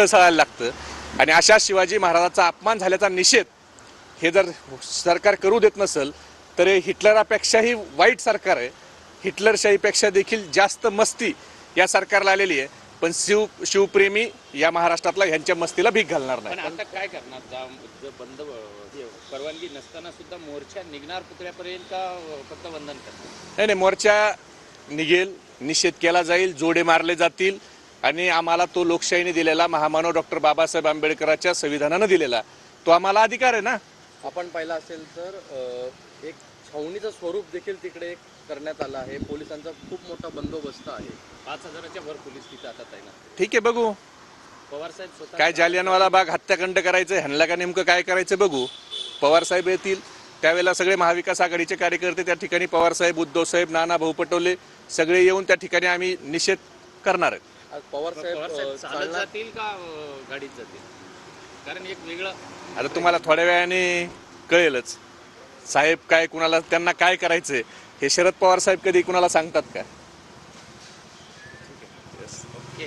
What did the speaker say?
सळायला लागतं. आणि अशा शिवाजी महाराजांचा अपमान झाल्याचा निषेध हे जर सरकार करू देत नसेल तर हे हिटलरापेक्षाही वाईट सरकार आहे. हिटलरशाहीपेक्षा देखील जास्त मस्ती या सरकारला आलेली आहे. पण शिवप्रेमी या महाराष्ट्रातला ह्यांच्या मस्तीला भीक घालणार नाही. पण आता काय करणार? बंद परवानगी नसताना सुद्धा मोर्चा निघणार पुतळ्यापर्यंत का फक्त वंदन करणार? नाही, मोर्चा निघेल, निषेध केला जाईल, जोडे मारले जातील आणि आम्हाला तो लोकशाहीने दिलेला महामानव डॉक्टर बाबासाहेब आंबेडकरांच्या संविधानानं दिलेला तो आम्हाला अधिकार आहे ना. आपण पाहिलं असेल तर एक छावणीचं स्वरूप देखील तिकडे करण्यात आलं आहे. पोलिसांचा खूप मोठा बंदोबस्त आहे. 5,000च्या वर पोलीस तिथं आता तैनात. ठीक आहे, बघू पवार साहेब स्वतः काय जालियनवाला बाग हत्याकांड करायचं ह्यांना का नेमकं काय करायचं बघू. पवार साहेब येतील त्यावेळेला सगळे महाविकास आघाडीचे कार्यकर्ते त्या ठिकाणी, पवार साहेब, उद्धव साहेब, नाना भाऊ पटोले सगळे येऊन त्या ठिकाणी आम्ही निषेध करणार आहेत. आज पवार साहेब चालत जातील का गाडीत जातील? कारण एक वेगळं आता तुम्हाला थोड्या वेळाने कळेलच साहेब काय, कुणाला त्यांना काय करायचंय हे शरद पवार साहेब कधी कुणाला सांगतात का? ओके.